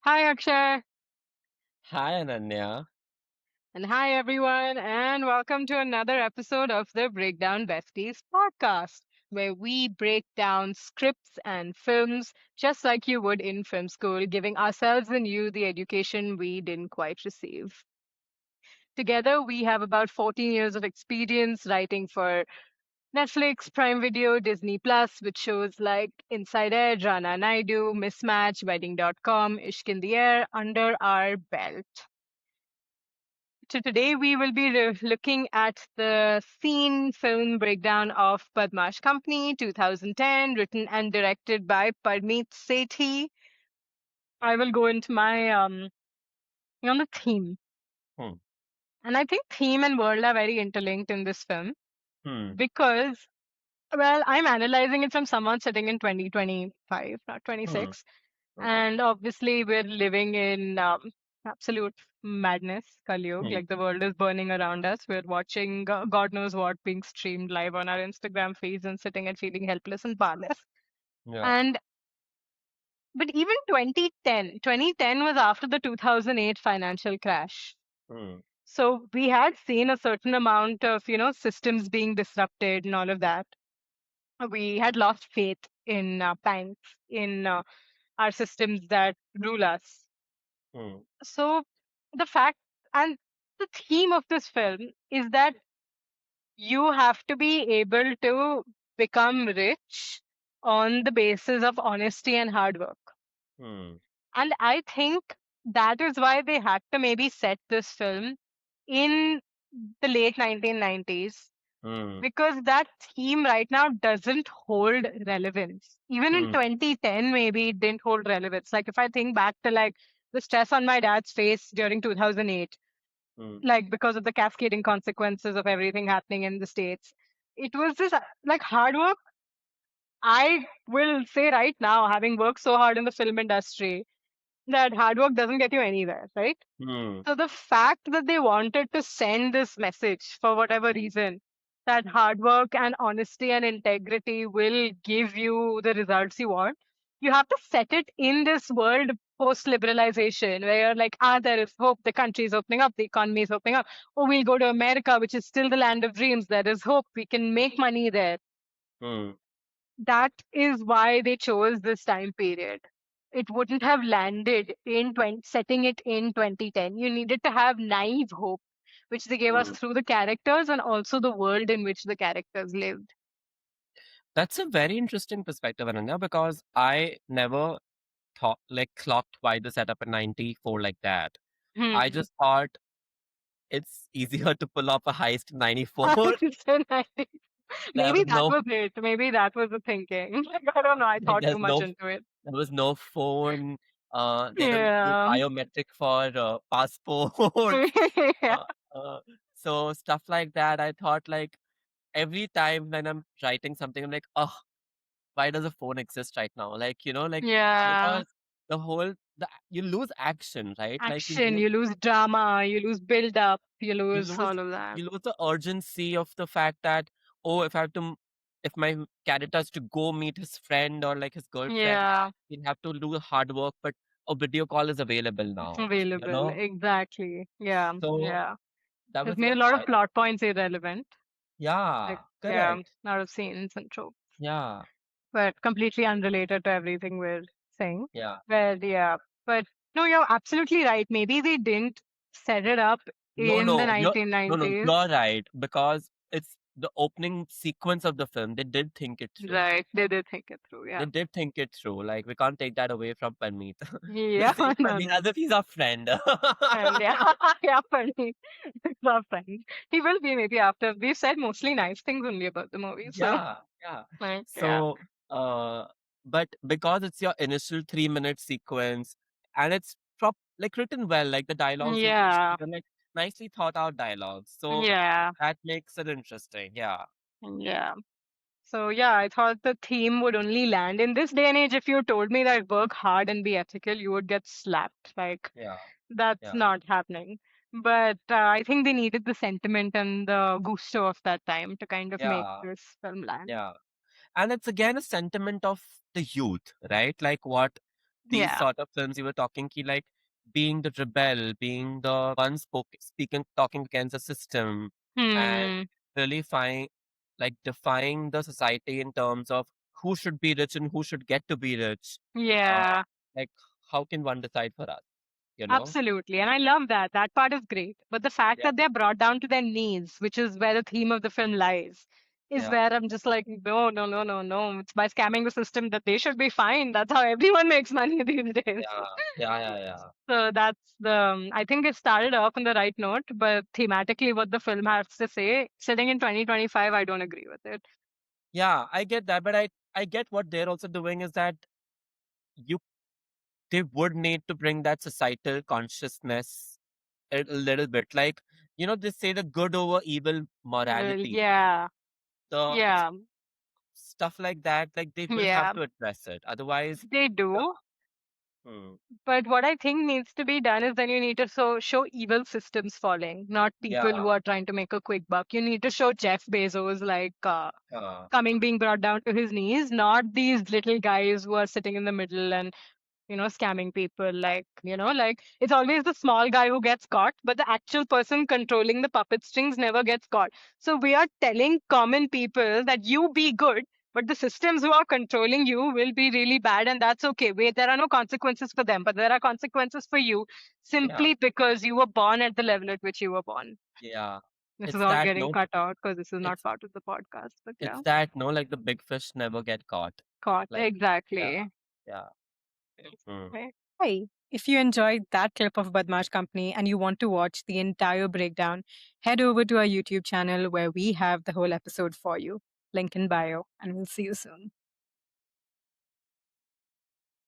Hi, Akshay. Hi, Ananya. And hi, everyone. And welcome to another episode of the Breakdown Besties Podcast, where we break down scripts and films just like you would in film school, giving ourselves and you the education we didn't quite receive. Together, we have about 14 years of experience writing for Netflix, Prime Video, Disney Plus, with shows like Inside Edge, Rana Naidu, Mismatch, Wedding.com, Ishq in the Air under our belt. So today we will be looking at the scene film breakdown of Badmaash Company 2010, written and directed by Parmeet Sethi. I will go into my on the theme. Hmm. And I think theme and world are very interlinked in this film Hmm. because well, I'm analyzing it from someone sitting in 2025, not Hmm. 26. Hmm. And obviously, we're living in absolute madness, Kalyug. Hmm. Like the world is burning around us. We're watching God knows what being streamed live on our Instagram feeds and sitting and feeling helpless and powerless. Yeah. And but even 2010 was after the 2008 financial crash. Hmm. So we had seen a certain amount of, systems being disrupted and all of that. We had lost faith in banks, in our systems that rule us. Hmm. So the fact and the theme of this film is that you have to be able to become rich on the basis of honesty and hard work. Hmm. And I think that is why they had to maybe set this film in the late 1990s Hmm. because that theme right now doesn't hold relevance. Even in Hmm. 2010, maybe it didn't hold relevance. Like if I think back to like the stress on my dad's face during 2008, Hmm. like because of the cascading consequences of everything happening in the States, it was just like hard work. I will say right now, having worked so hard in the film industry, that hard work doesn't get you anywhere, right? Hmm. So the fact that they wanted to send this message for whatever reason, that hard work and honesty and integrity will give you the results you want, you have to set it in this world post liberalization where you're like, there is hope, the country is opening up, the economy is opening up. Oh, we'll go to America, which is still the land of dreams. There is hope, we can make money there. Hmm. That is why they chose this time period. It wouldn't have landed in setting it in 2010. You needed to have naive hope, which they gave us Hmm. through the characters and also the world in which the characters lived. That's a very interesting perspective, Ananya, because I never thought clocked why they set up a 94 like that. I Hmm. just thought it's easier to pull off a heist in 94. So nice. There Maybe was that no was it. Maybe that was the thinking. Like, I don't know. I like thought too much into it. there was no phone. They don't use Yeah. biometric for passports. Yeah. Uh, uh, so stuff like that. I thought like every time when I'm writing something, I'm like, oh, why does a phone exist right now? Like Yeah. because you lose action, right? Like Action. You lose drama. You lose build up. You you lose lose all of that. you lose the urgency of the fact that, oh, if my character has to go meet his friend or like his girlfriend, Yeah. he'll have to do hard work, but a video call is available It's now, you available. know. Exactly. Yeah. So Yeah. that It was made what a lot of I plot points irrelevant. yeah, Like, yeah, correct. out of scenes and tropes, Yeah, but completely unrelated to everything we're saying. yeah. But yeah, but no, you're absolutely right. Maybe they didn't set it up No, in the no, nineteen you're nineties. right because it's the opening sequence of the film. They did think it through. Right. They did think it through. They Yeah. did think it through. Like we can't take that away from Parmeet. We're Yeah. saying No, Parmeet no. as if he's our friend. And yeah, yeah, funny. Love friends. He will be maybe after. We've said mostly nice things only about the movie. So, Yeah, yeah. like, yeah. So, but because it's your initial 3 minute sequence and it's like written well, like the dialogues Yeah. they're like nicely thought out dialogues. So Yeah. that makes it interesting. Yeah, Yeah. So yeah, I thought the theme would only land in this day and age. If you told me that work hard and be ethical, you would get slapped. Like yeah, that's yeah, not happening. But I think they needed the sentiment and the gusto of that time to kind of make yeah, this film land. yeah. And it's again a sentiment of the youth, right? Like what these Yeah. sort of films you were talking ki like being the rebel, being the one speaking talking against the system, and Hmm. really like defying the society in terms of who should be rich and who should get to be rich. Uh, Yeah. like how can one decide for us? You know? Absolutely. And I love that. That part is great. But the fact Yeah, that they're brought down to their knees, which is where the theme of the film lies, is yeah, where I'm just like, no, no, no, no, no. It's by scamming the system that they should be fine. That's how everyone makes money these days. yeah, yeah, yeah, yeah. So that's I think it started off on the right note, but thematically, what the film has to say, sitting in 2025, I don't agree with it. Yeah, I get that, but I get what they're also doing is that you they would need to bring that societal consciousness a little bit. Like, they say the good over evil Well, morality. yeah, The yeah, stuff like that, like they will have yeah, to address it. Otherwise, they the do. hmm, But what I think needs to be done is then you need to show evil systems falling, not people yeah, who are trying to make a quick buck. You need to show Jeff Bezos like uh, coming being brought down to his knees, not these little guys who are sitting in the middle and scamming people. Like it's always the small guy who gets caught, but the actual person controlling the puppet strings never gets caught. So we are telling common people that you be good, but the systems who are controlling you will be really bad, and that's okay. Wait, there are no consequences for them, but there are consequences for you yeah, simply because you were born at the level at which you were born. yeah. This is It's all that getting no, cut out because this is not it's part of the podcast, but it's yeah, that no, like the big fish never get caught. caught. Like, yeah, Exactly. yeah. Mm. Right. Hi. If you enjoyed that clip of Badmaash Company and you want to watch the entire breakdown, head over to our YouTube channel where we have the whole episode for you. Link in bio, and we'll see you soon.